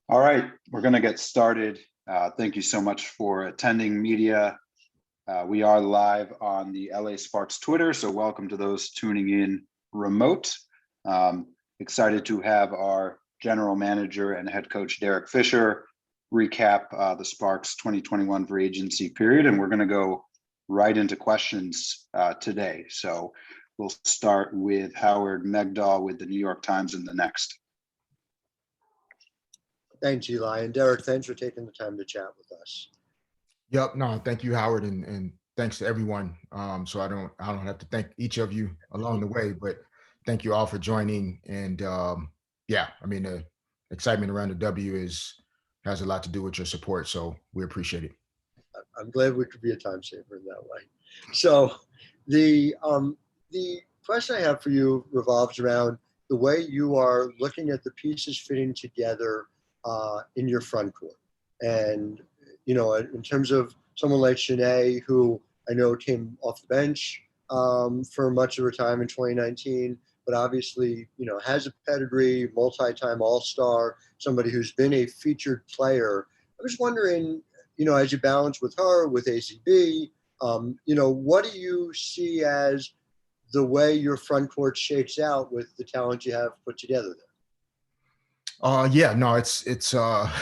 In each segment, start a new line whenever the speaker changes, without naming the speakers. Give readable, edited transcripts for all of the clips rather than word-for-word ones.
All right, we're going to get started. Thank you so much for attending, media. We are live on the LA Sparks Twitter, so welcome to those tuning in remote. Excited to have our general manager and head coach, Derek Fisher, recap the Sparks 2021 free agency period, and we're going to go right into questions today. So we'll start with Howard Megdal with the New York Times and the Next.
Thanks, Eli. And Derek, thanks for taking the time to chat with us.
Yep. No, thank you, Howard, and thanks to everyone. So I don't have to thank each of you along the way, but thank you all for joining. And yeah, I mean, the excitement around the W has a lot to do with your support. So we appreciate it.
I'm glad we could be a time saver in that way. So the question I have for you revolves around the way you are looking at the pieces fitting together in your front court. And, you know, in terms of someone like Shanae, who I know came off the bench for much of her time in 2019, but obviously, you know, has a pedigree, multi-time All-Star, somebody who's been a featured player. I was wondering, you know, as you balance with her, with ACB, you know, what do you see as the way your front court shakes out with the talent you have put together there?
Yeah, no, it's a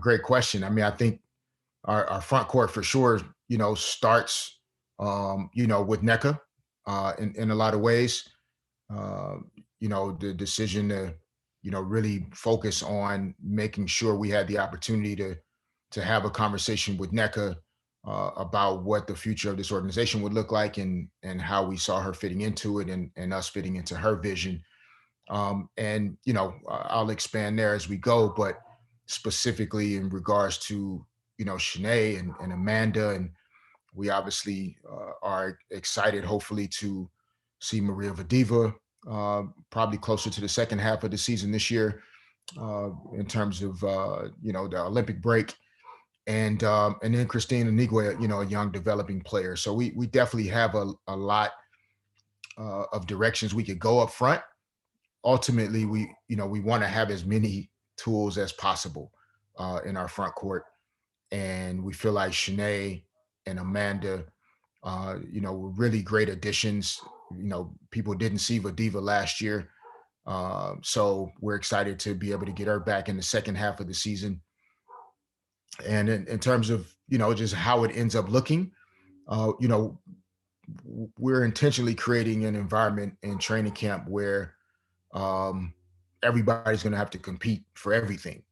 great question. I mean, I think our front court for sure, you know, starts, you know, with NECA in a lot of ways. You know, the decision to, you know, really focus on making sure we had the opportunity to have a conversation with NECA about what the future of this organization would look like and how we saw her fitting into it and us fitting into her vision. And, you know, I'll expand there as we go, but specifically in regards to, you know, Shanae and Amanda, and we obviously are excited, hopefully, to see Maria Vadiva probably closer to the second half of the season this year in terms of, you know, the Olympic break. And then Christine Anigwe, you know, a young developing player. So we definitely have a lot of directions we could go up front. Ultimately, we want to have as many tools as possible in our front court. And we feel like Shanae and Amanda, you know, were really great additions. You know, people didn't see Vadiva last year. So we're excited to be able to get her back in the second half of the season. And in terms of, you know, just how it ends up looking, you know, we're intentionally creating an environment in training camp where everybody's going to have to compete for everything.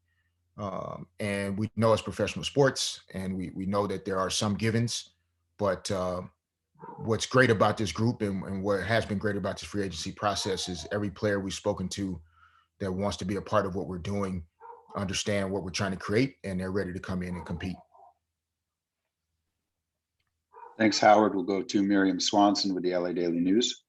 And we know it's professional sports, and we know that there are some givens, but what's great about this group and what has been great about this free agency process is every player we've spoken to that wants to be a part of what we're doing understand what we're trying to create, and they're ready to come in and compete.
Thanks, Howard. We'll go to Miriam Swanson with the LA Daily News.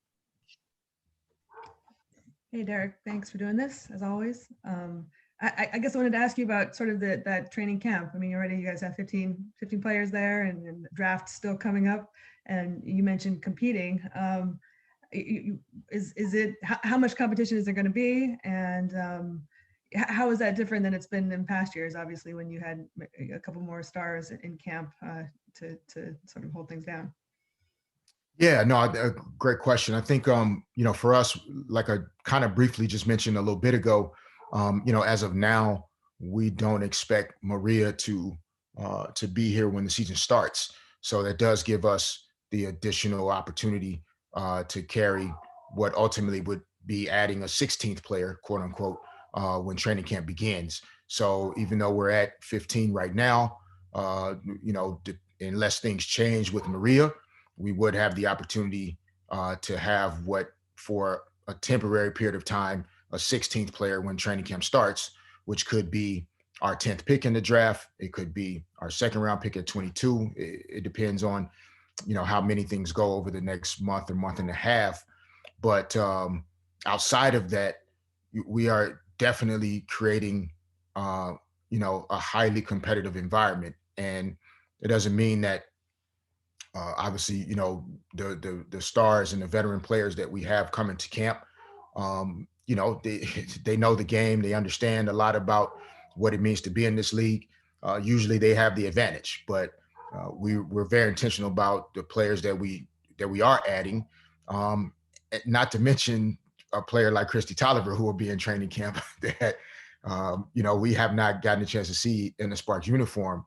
Hey, Derek, thanks for doing this, as always. I guess I wanted to ask you about sort of that training camp. I mean, already you guys have 15 players there, and the draft's still coming up, and you mentioned competing. How much competition is there going to be, and how is that different than it's been in past years, obviously, when you had a couple more stars in camp to sort of hold things down?
Yeah, no, a great question. I think, you know, for us, like I kind of briefly just mentioned a little bit ago, you know, as of now, we don't expect Maria to be here when the season starts. So that does give us the additional opportunity to carry what ultimately would be adding a 16th player, quote unquote, when training camp begins. So even though we're at 15 right now, you know, unless things change with Maria, we would have the opportunity to have what, for a temporary period of time, a 16th player when training camp starts, which could be our 10th pick in the draft. It could be our second round pick at 22. It depends on, you know, how many things go over the next month or month and a half. But outside of that, we are definitely creating, you know, a highly competitive environment. And it doesn't mean that obviously, you know, the stars and the veteran players that we have coming to camp, you know, they know the game. They understand a lot about what it means to be in this league, usually they have the advantage. But we're very intentional about the players that we are adding, not to mention a player like Christy Tolliver, who will be in training camp that we have not gotten a chance to see in the Sparks uniform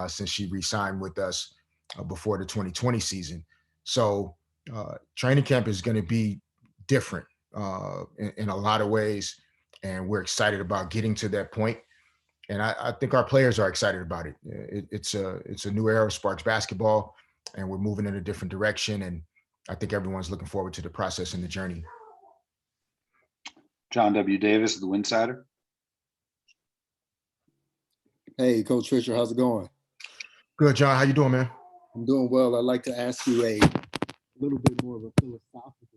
since she re-signed with us before the 2020 season. So training camp is going to be different in a lot of ways, and we're excited about getting to that point. And I think our players are excited about it. It's a new era of Sparks basketball, and we're moving in a different direction. And I think everyone's looking forward to the process and the journey.
John W. Davis, the Winsider.
Hey, Coach Fisher, how's it going?
Good, John. How you doing, man?
I'm doing well. I'd like to ask you a little bit more of a philosophical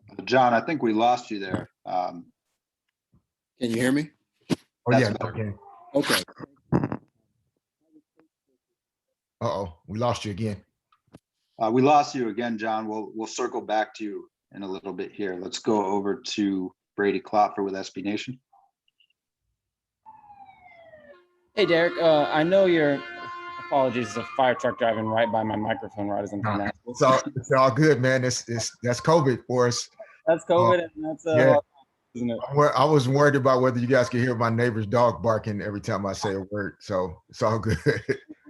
question.
John, I think we lost you there.
Can you hear me?
Oh,
That's
yeah.
better.
Okay.
Okay.
Uh-oh, we lost you again.
We lost you again, John. We'll circle back to you in a little bit here. Let's go over to Brady Klopfer with SB Nation.
Hey, Derek. I know your apologies. It's a fire truck driving right by my microphone right as I'm trying to ask this.
It's all good, man. That's COVID for us.
That's COVID, and that's
yeah.
isn't it?
I was worried about whether you guys could hear my neighbor's dog barking every time I say a word. So it's all good.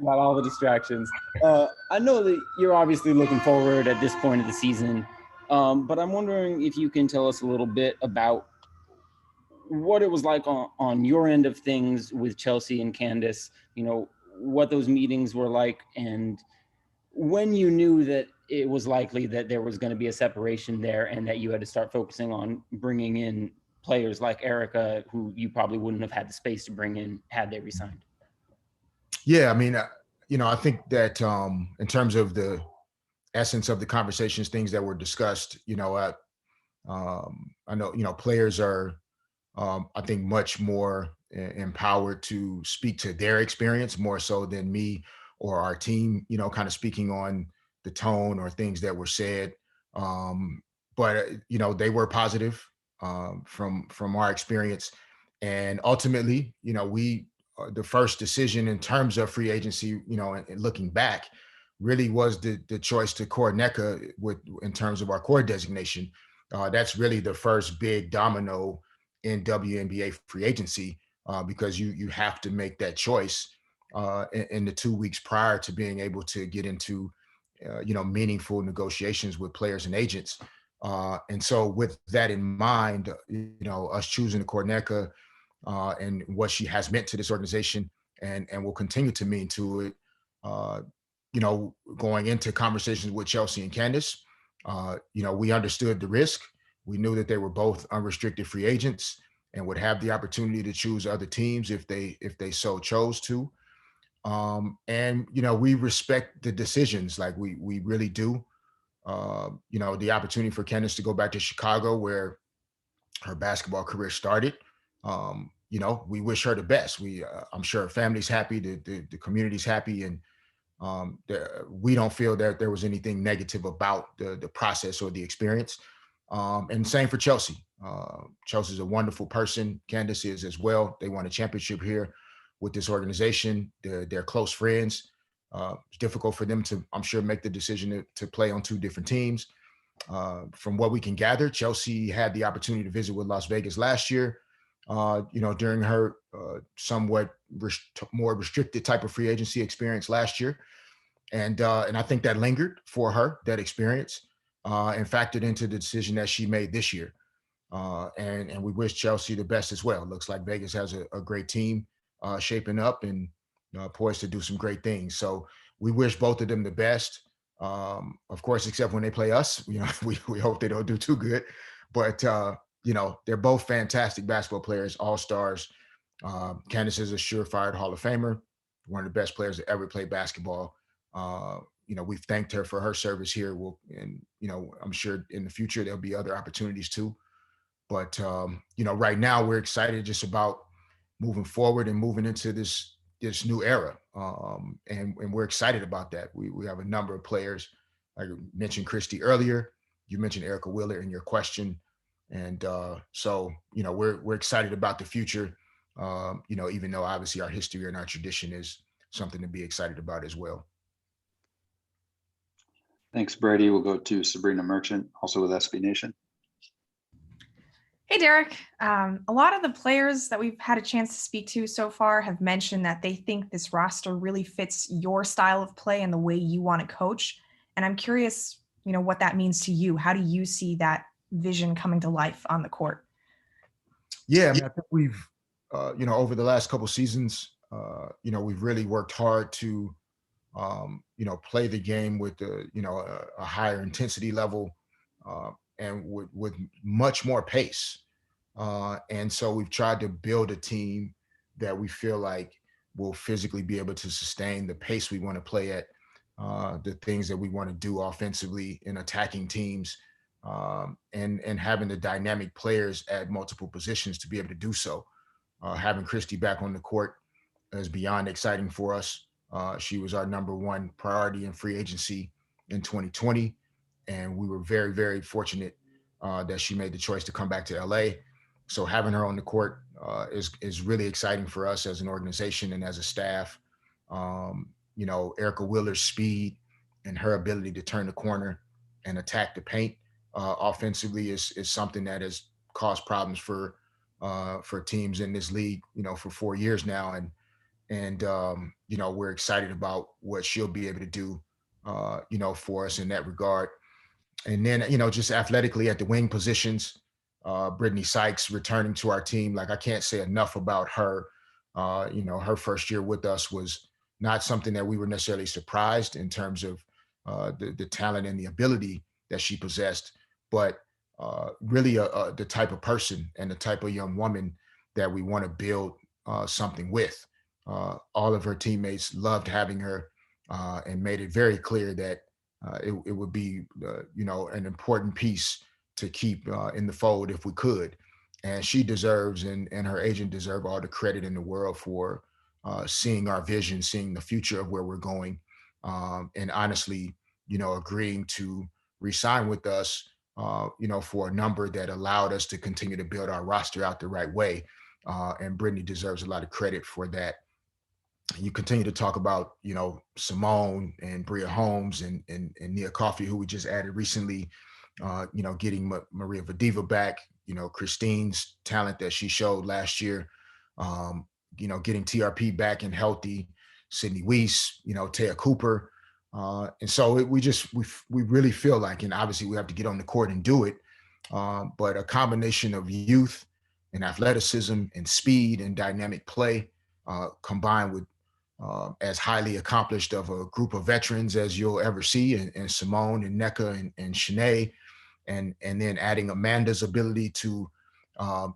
About all the distractions. I know that you're obviously looking forward at this point of the season, but I'm wondering if you can tell us a little bit about what it was like on your end of things with Chelsea and Candace, what those meetings were like, and when you knew that it was likely that there was going to be a separation there and that you had to start focusing on bringing in players like Erica, who you probably wouldn't have had the space to bring in had they resigned.
Yeah, I mean, I think that in terms of the essence of the conversations, things that were discussed, I know, players are, I think, much more empowered to speak to their experience more so than me or our team, kind of speaking on the tone or things that were said. But they were positive from our experience. And ultimately, we the first decision in terms of free agency, and looking back, really was the choice to core NECA in terms of our core designation. That's really the first big domino in WNBA free agency because you have to make that choice in the 2 weeks prior to being able to get into meaningful negotiations with players and agents. And so with that in mind, us choosing the core NECA and what she has meant to this organization and will continue to mean to it, going into conversations with Chelsea and Candace, we understood the risk. We knew that they were both unrestricted free agents and would have the opportunity to choose other teams if they so chose to. And we respect the decisions, like we really do. The opportunity for Candace to go back to Chicago, where her basketball career started. We wish her the best. I'm sure her family's happy, the community's happy, and we don't feel that there was anything negative about the process or the experience. And same for Chelsea. Chelsea's a wonderful person. Candace is as well. They won a championship here with this organization. They're close friends. It's difficult for them to, I'm sure, make the decision to play on two different teams. From what we can gather, Chelsea had the opportunity to visit with Las Vegas last year, during her somewhat more restricted type of free agency experience last year. And I think that lingered for her, that experience, and factored into the decision that she made this year. And we wish Chelsea the best as well. Looks like Vegas has a great team shaping up and poised to do some great things. So we wish both of them the best. Of course, except when they play us, we hope they don't do too good. But they're both fantastic basketball players, all-stars. Candace is a surefire Hall of Famer, one of the best players to ever play basketball. We've thanked her for her service here. I'm sure in the future there'll be other opportunities too. But right now we're excited just about moving forward and moving into this new era. And we're excited about that. We have a number of players. I mentioned Christy earlier. You mentioned Erica Wheeler in your question. And so, we're excited about the future. Even though obviously our history and our tradition is something to be excited about as well.
Thanks, Brady. We'll go to Sabrina Merchant, also with SB Nation.
Hey, Derek. A lot of the players that we've had a chance to speak to so far have mentioned that they think this roster really fits your style of play and the way you want to coach. And I'm curious, what that means to you. How do you see that vision coming to life on the court?
Yeah, I mean, I think we've, over the last couple seasons, we've really worked hard to, play the game with a higher intensity level and with much more pace. And so we've tried to build a team that we feel like will physically be able to sustain the pace we want to play at, the things that we want to do offensively in attacking teams, and having the dynamic players at multiple positions to be able to do so. Having Christy back on the court is beyond exciting for us. She was our number one priority in free agency in 2020. And we were very, very fortunate that she made the choice to come back to LA. So having her on the court is really exciting for us as an organization and as a staff. Erica Wheeler's speed and her ability to turn the corner and attack the paint offensively is something that has caused problems for teams in this league, for 4 years now. And we're excited about what she'll be able to do, for us in that regard. And then, just athletically at the wing positions, Brittany Sykes returning to our team. Like, I can't say enough about her. Her first year with us was not something that we were necessarily surprised in terms of the talent and the ability that she possessed, but really the type of person and the type of young woman that we want to build something with. All of her teammates loved having her and made it very clear that it would be, an important piece to keep in the fold if we could. And she deserves, and her agent deserve all the credit in the world for seeing our vision, seeing the future of where we're going, and honestly, agreeing to re-sign with us, for a number that allowed us to continue to build our roster out the right way. And Brittany deserves a lot of credit for that. You continue to talk about, Simone and Bria Holmes and Nia Coffey, who we just added recently, getting Maria Vadiva back, Christine's talent that she showed last year, getting TRP back and healthy, Sydney Weiss, Taya Cooper. And so we really feel like, and obviously we have to get on the court and do it, but a combination of youth and athleticism and speed and dynamic play, combined with as highly accomplished of a group of veterans as you'll ever see, and Simone and Nneka and Shanae, and then adding Amanda's ability to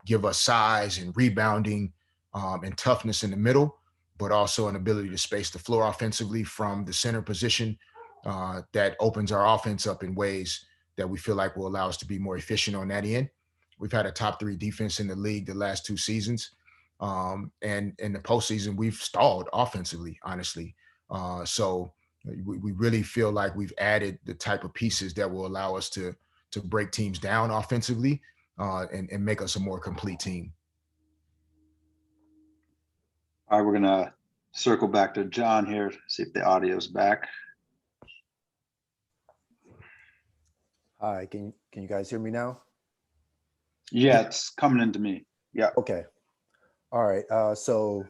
give us size and rebounding and toughness in the middle, but also an ability to space the floor offensively from the center position that opens our offense up in ways that we feel like will allow us to be more efficient on that end. We've had a top 3 defense in the league the last 2 seasons. And in the postseason, we've stalled offensively, honestly. So we really feel like we've added the type of pieces that will allow us to break teams down offensively and make us a more complete team.
All right, we're gonna circle back to John here, see if the audio's back.
Hi, can you guys hear me now?
Yeah, it's coming into me. Yeah.
Okay. All right. So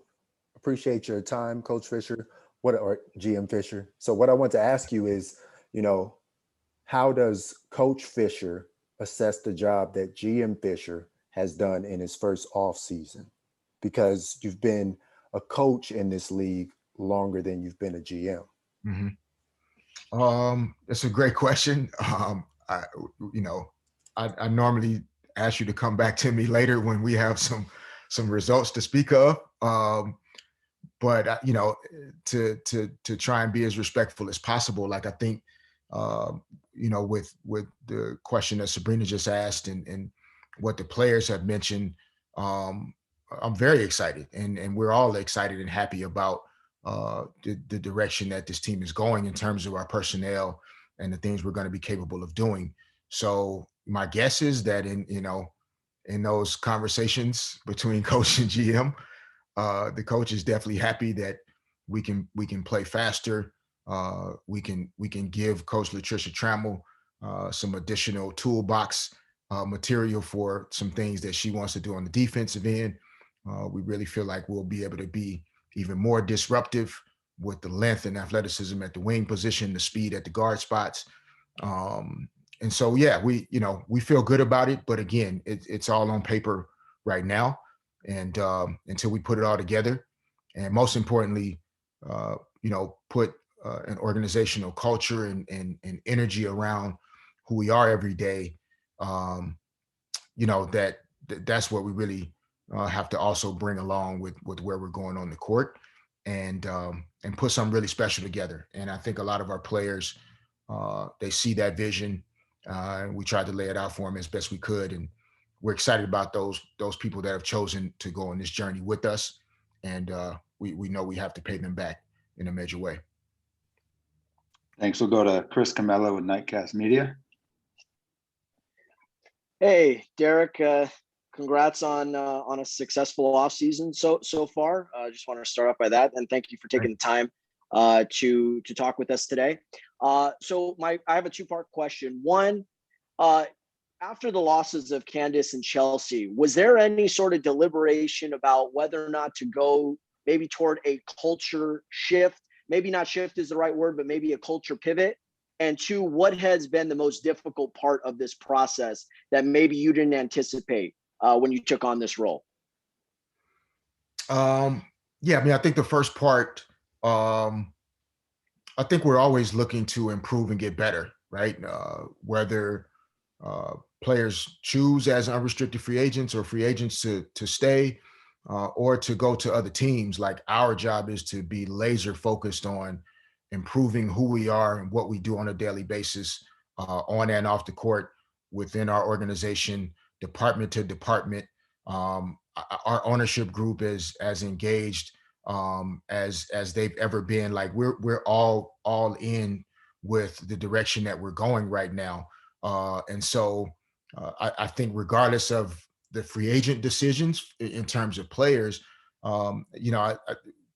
appreciate your time, Coach Fisher, or GM Fisher. So what I want to ask you is, how does Coach Fisher assess the job that GM Fisher has done in his first off season? Because you've been a coach in this league longer than you've been a GM.
Mm-hmm. That's a great question. I normally ask you to come back to me later when we have some results to speak of. But to try and be as respectful as possible. Like, I think, with the question that Sabrina just asked and what the players have mentioned, I'm very excited, and we're all excited and happy about the direction that this team is going in terms of our personnel and the things we're going to be capable of doing. So my guess is that in in those conversations between coach and GM. The coach is definitely happy that we can play faster. We can give Coach Latricia Trammell some additional toolbox material for some things that she wants to do on the defensive end. We really feel like we'll be able to be even more disruptive with the length and athleticism at the wing position, the speed at the guard spots. And so, yeah, we feel good about it. But again, it's all on paper right now. And until we put it all together, and most importantly, put an organizational culture and energy around who we are every day, that's what we really have to also bring along with where we're going on the court, and put something really special together. And I think a lot of our players, they see that vision, and we tried to lay it out for them as best we could. And we're excited about those people that have chosen to go on this journey with us. And we know we have to pay them back in a major way.
Thanks. We'll go to Chris Camello with Nightcast Media.
Hey, Derek. Congrats on a successful offseason so far. I just want to start off by that, and thank you for taking the time to talk with us today. So I have a two-part question. One, after the losses of Candace and Chelsea, was there any sort of deliberation about whether or not to go maybe toward a culture shift? Maybe not shift is the right word, but maybe a culture pivot. And two, what has been the most difficult part of this process that maybe you didn't anticipate when you took on this role?
I think the first part, I think we're always looking to improve and get better, right? Whether players choose as unrestricted free agents or free agents to stay or to go to other teams, like our job is to be laser focused on improving who we are and what we do on a daily basis, on and off the court, within our organization, department to department. Our ownership group is as engaged as they've ever been. Like we're all in with the direction that we're going right now. And so I think regardless of the free agent decisions in terms of players, no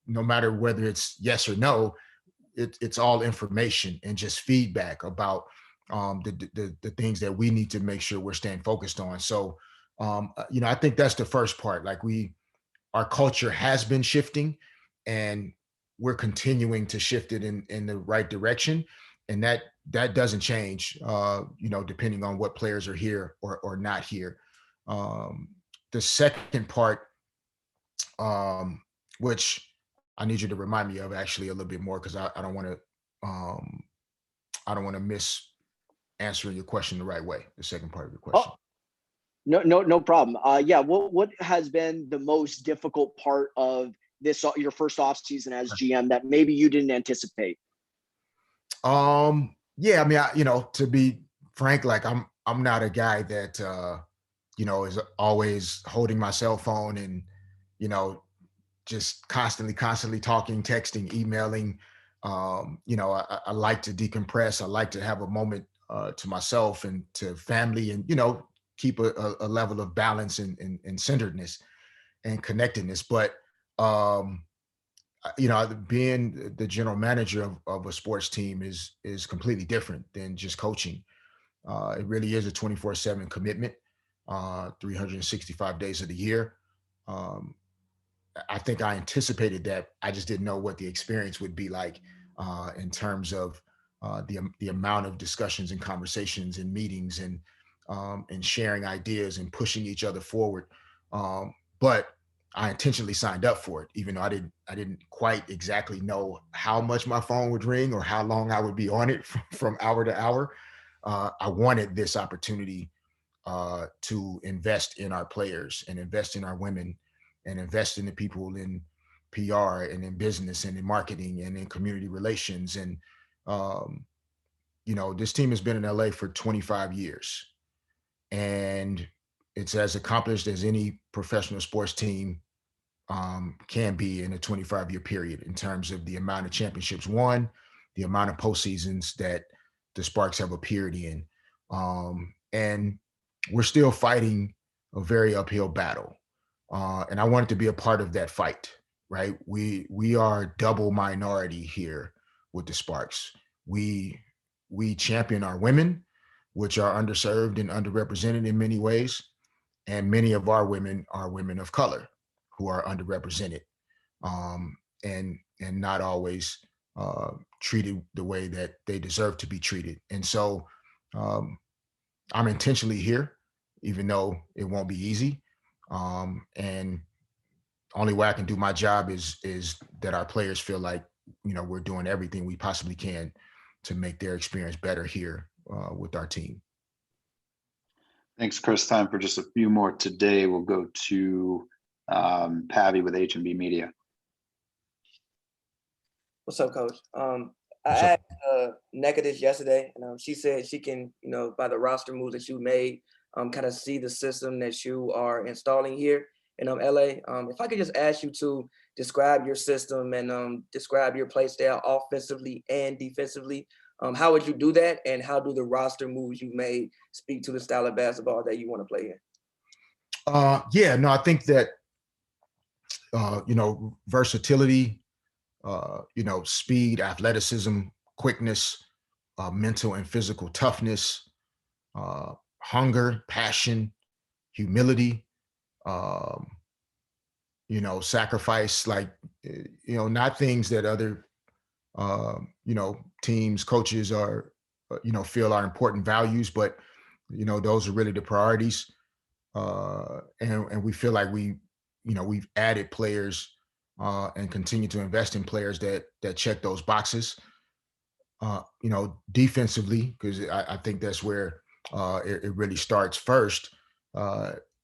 matter whether it's yes or no, it's all information and just feedback about the things that we need to make sure we're staying focused on. So, I think that's the first part. Like our culture has been shifting, and we're continuing to shift it in the right direction. And that doesn't change, depending on what players are here or not here. The second part, which I need you to remind me of actually a little bit more, because I don't want to miss answering your question the right way. The second part of your question.
Oh, no problem. What has been the most difficult part of this, your first off season as GM, that maybe you didn't anticipate?
To be frank, like I'm not a guy that is always holding my cell phone and just constantly talking, texting, emailing. I like to decompress. I like to have a moment to myself and to family, and keep a level of balance and centeredness and connectedness. But being the general manager of a sports team is completely different than just coaching. It really is a 24/7 commitment, 365 days of the year. I think I anticipated that. I just didn't know what the experience would be like in terms of the amount of discussions and conversations and meetings and sharing ideas and pushing each other forward. But I intentionally signed up for it, even though I didn't quite exactly know how much my phone would ring or how long I would be on it from hour to hour. I wanted this opportunity to invest in our players and invest in our women and invest in the people in PR and in business and in marketing and in community relations. And, this team has been in LA for 25 years, and it's as accomplished as any professional sports team can be in a 25-year period in terms of the amount of championships won, the amount of postseasons that the Sparks have appeared in. And we're still fighting a very uphill battle. And I wanted to be a part of that fight, right? We are double minority here with the Sparks. We champion our women, which are underserved and underrepresented in many ways. And many of our women are women of color who are underrepresented, and not always treated the way that they deserve to be treated. And so I'm intentionally here, even though it won't be easy. And only way I can do my job is that our players feel like, we're doing everything we possibly can to make their experience better here with our team.
Thanks, Chris. Time for just a few more today. We'll go to Pavi with H&B Media.
What's up, Coach? I
What's up?
asked Nneka this yesterday, and she said she can, by the roster moves that you made, kind of see the system that you are installing here in LA. If I could just ask you to describe your system and describe your play style offensively and defensively, how would you do that? And how do the roster moves you made speak to the style of basketball that you want to play in?
Yeah, no, I think that, versatility, speed, athleticism, quickness, mental and physical toughness, hunger, passion, humility, sacrifice, not things that other, teams, coaches are, feel are important values, but, those are really the priorities. And we feel like we've added players and continue to invest in players that check those boxes. Defensively, because I think that's where it really starts first.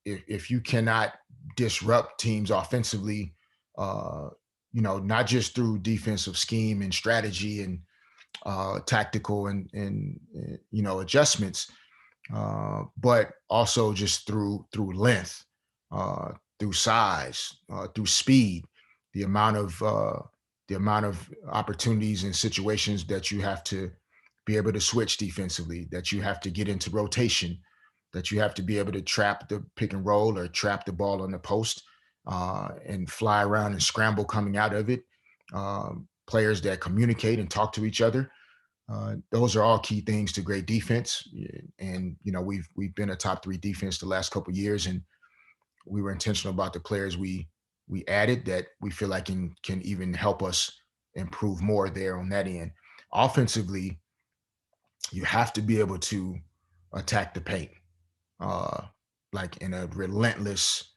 If you cannot disrupt teams offensively, not just through defensive scheme and strategy and tactical and adjustments, but also just through length, through size, through speed, the amount of opportunities and situations that you have to be able to switch defensively, that you have to get into rotation, that you have to be able to trap the pick and roll or trap the ball on the post and fly around and scramble coming out of it. Players that communicate and talk to each other. Those are all key things to great defense. And, we've been a top 3 defense the last couple of years, and we were intentional about the players we added that we feel like can even help us improve more there on that end. Offensively, you have to be able to attack the paint, like in a relentless,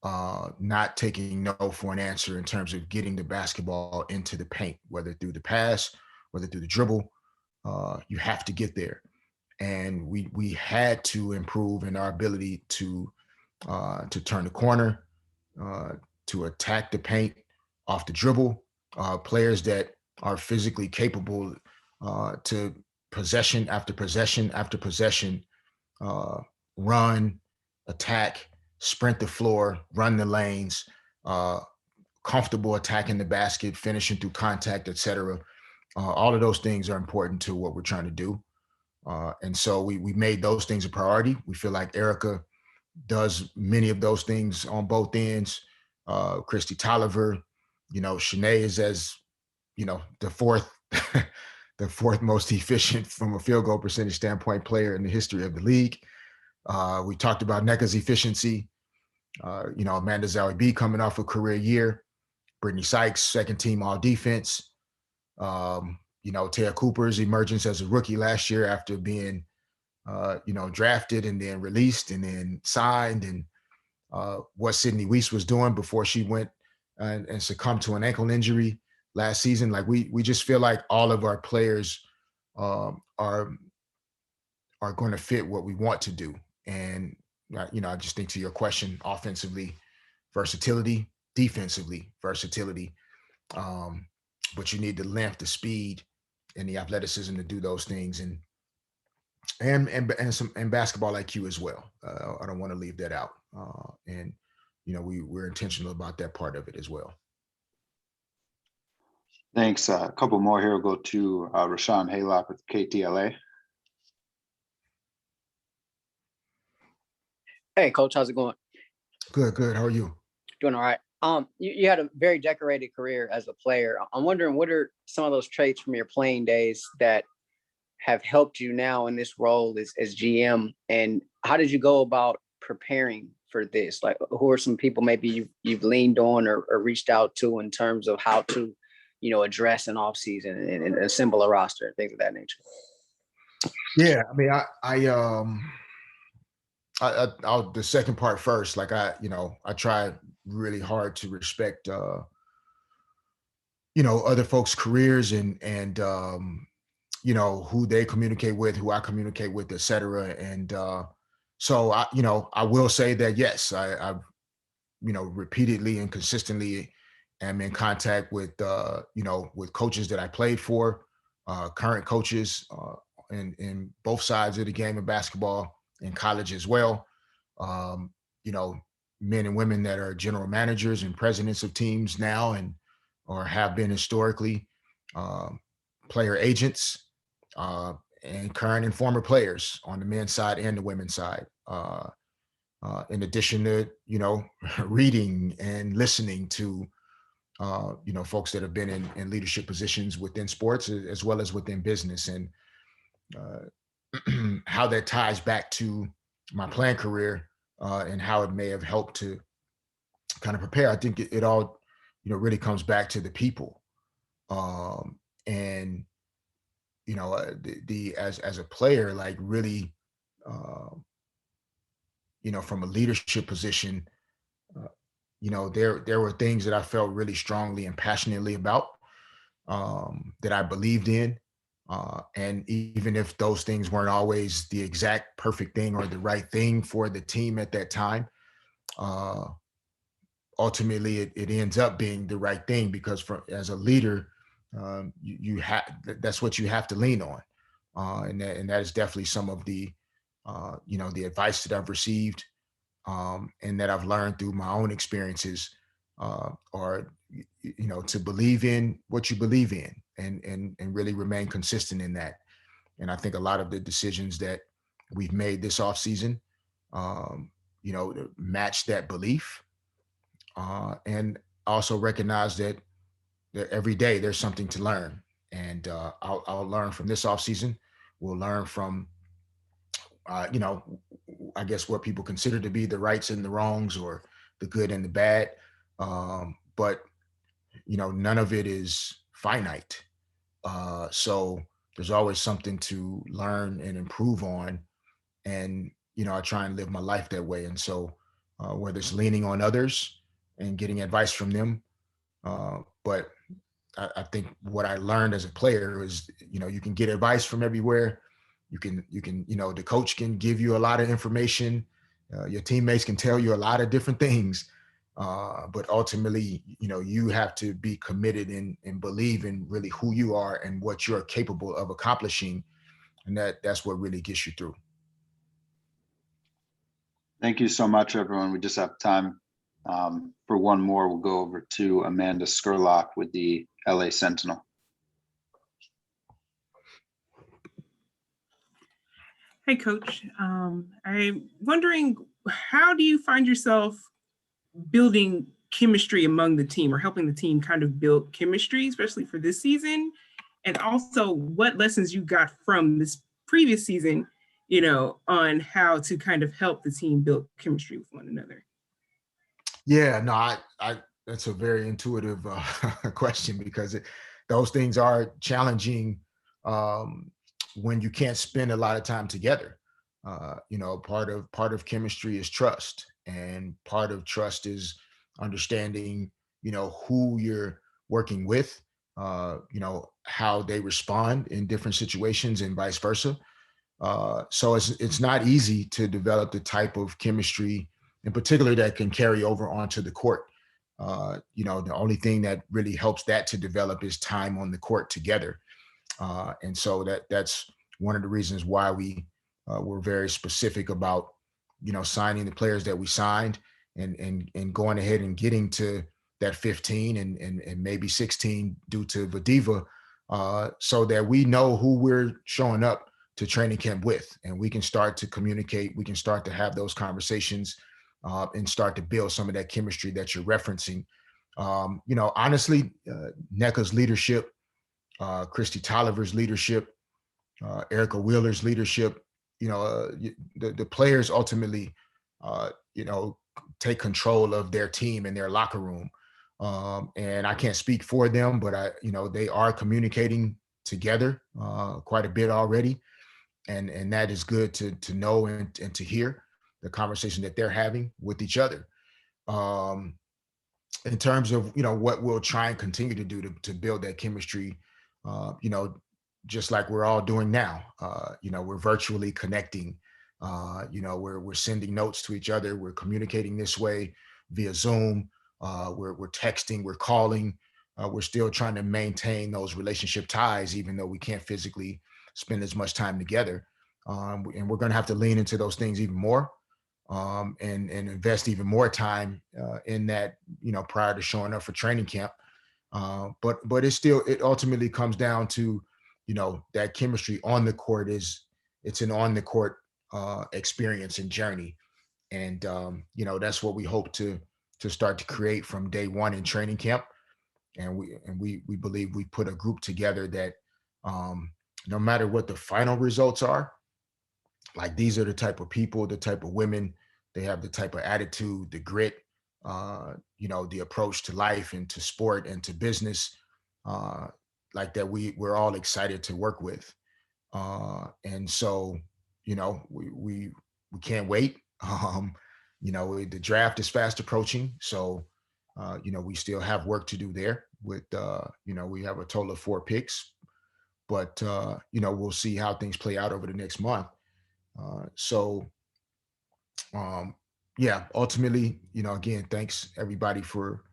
not taking no for an answer in terms of getting the basketball into the paint, whether through the pass, whether through the dribble. You have to get there. And we had to improve in our ability to turn the corner, to attack the paint off the dribble, players that are physically capable to possession after possession after possession, run, attack, sprint the floor, run the lanes, comfortable attacking the basket, finishing through contact, etc. All of those things are important to what we're trying to do. And so we made those things a priority. We feel like Erica does many of those things on both ends. Christy Tolliver, Shanae is the fourth the fourth most efficient from a field goal percentage standpoint player in the history of the league. We talked about Nneka's efficiency. Amanda Zowie B coming off a career year. Brittany Sykes, second team all defense. Taya Cooper's emergence as a rookie last year after being, drafted and then released and then signed, and what Sydney Weiss was doing before she went and succumbed to an ankle injury last season. Like we just feel like all of our players are going to fit what we want to do. And, I just think to your question, offensively, versatility, defensively, versatility. But you need the length, the speed, and the athleticism to do those things, and basketball IQ as well. I don't want to leave that out. And we're intentional about that part of it as well.
Thanks. A couple more here. We'll go to Rashawn Haylock with KTLA.
Hey, Coach, how's it going?
Good, good. How are you?
Doing all right. You had a very decorated career as a player. I'm wondering what are some of those traits from your playing days that have helped you now in this role as GM, and how did you go about preparing for this? Like, who are some people maybe you've leaned on or reached out to in terms of how to, address an off season and assemble a roster and things of that nature?
Yeah, I mean, I'll the second part first. Like I try really hard to respect, other folks' careers and who they communicate with, who I communicate with, et cetera. And so I will say that yes, I've repeatedly and consistently am in contact with coaches that I played for, current coaches in both sides of the game of basketball, in college as well. Um, you know, Men and women that are general managers and presidents of teams now and or have been historically, um, player agents, uh, and current and former players on the men's side and the women's side. In addition to reading and listening to folks that have been in leadership positions within sports as well as within business, and how that ties back to my playing career, and how it may have helped to kind of prepare. I think it all really comes back to the people, and the as a player, like really, uh, from a leadership position, uh, there were things that I felt really strongly and passionately about, that I believed in. And even if those things weren't always the exact perfect thing or the right thing for the team at that time, uh, ultimately it ends up being the right thing because as a leader, you have that's what you have to lean on, and that is definitely some of the advice that I've received, and that I've learned through my own experiences, are to believe in what you believe in and really remain consistent in that. And I think a lot of the decisions that we've made this off season, to match that belief, and also recognize that every day there's something to learn. And I'll learn from this off season. We'll learn from I guess what people consider to be the rights and the wrongs or the good and the bad. But none of it is finite. So there's always something to learn and improve on. And, I try and live my life that way. And so, whether it's leaning on others and getting advice from them, but I think what I learned as a player is, you can get advice from everywhere. The coach can give you a lot of information. Your teammates can tell you a lot of different things. But ultimately, you have to be committed and believe in really who you are and what you're capable of accomplishing. And that's what really gets you through.
Thank you so much, everyone. We just have time for one more. We'll go over to Amanda Skurlock with the LA Sentinel.
Hey, Coach. I'm wondering, how do you find yourself building chemistry among the team or helping the team kind of build chemistry, especially for this season? And also what lessons you got from this previous season, on how to kind of help the team build chemistry with one another?
Yeah, no, I that's a very intuitive question because those things are challenging, when you can't spend a lot of time together. Part of chemistry is trust, and part of trust is understanding, who you're working with, how they respond in different situations, and vice versa. So it's not easy to develop the type of chemistry, in particular, that can carry over onto the court. The only thing that really helps that to develop is time on the court together. And so that's one of the reasons why we were very specific about signing the players that we signed, and going ahead and getting to that 15 and maybe 16 due to Vadiva, so that we know who we're showing up training camp with, and we can start to communicate. We can start to have those conversations and start to build some of that chemistry that you're referencing. Honestly, NECA's leadership, Christy Tolliver's leadership, Erica Wheeler's leadership, the players ultimately, take control of their team and their locker room. And I can't speak for them, but they are communicating together quite a bit already. And that is good to know and to hear the conversation that they're having with each other. In terms of, what we'll try and continue to do to build that chemistry, just like we're all doing now, we're virtually connecting, we're sending notes to each other. We're communicating this way via Zoom. We're texting, we're calling. We're still trying to maintain those relationship ties, even though we can't physically spend as much time together. And we're going to have to lean into those things even more, and invest even more time in that, prior to showing up for training camp. But it ultimately comes down to, that chemistry on the court it's an on the court experience and journey. And, that's what we hope to start to create from day one in training camp. And we believe we put a group together that, no matter what the final results are, like, these are the type of people, the type of women, they have the type of attitude, the grit, the approach to life and to sport and to business, like that we're all excited to work with. And so, we can't wait. The draft is fast approaching. So, we still have work to do there with, we have a total of 4 picks, but, we'll see how things play out over the next month. Ultimately, again, thanks everybody for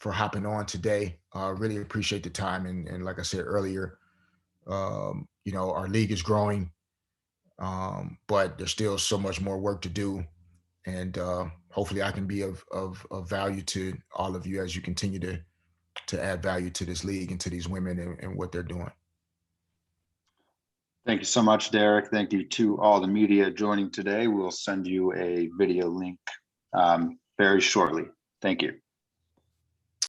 hopping on today. Really appreciate the time. And like I said earlier, our league is growing, but there's still so much more work to do. And hopefully I can be of value to all of you as you continue to add value to this league and to these women and what they're doing.
Thank you so much, Derek. Thank you to all the media joining today. We'll send you a video link very shortly. Thank you.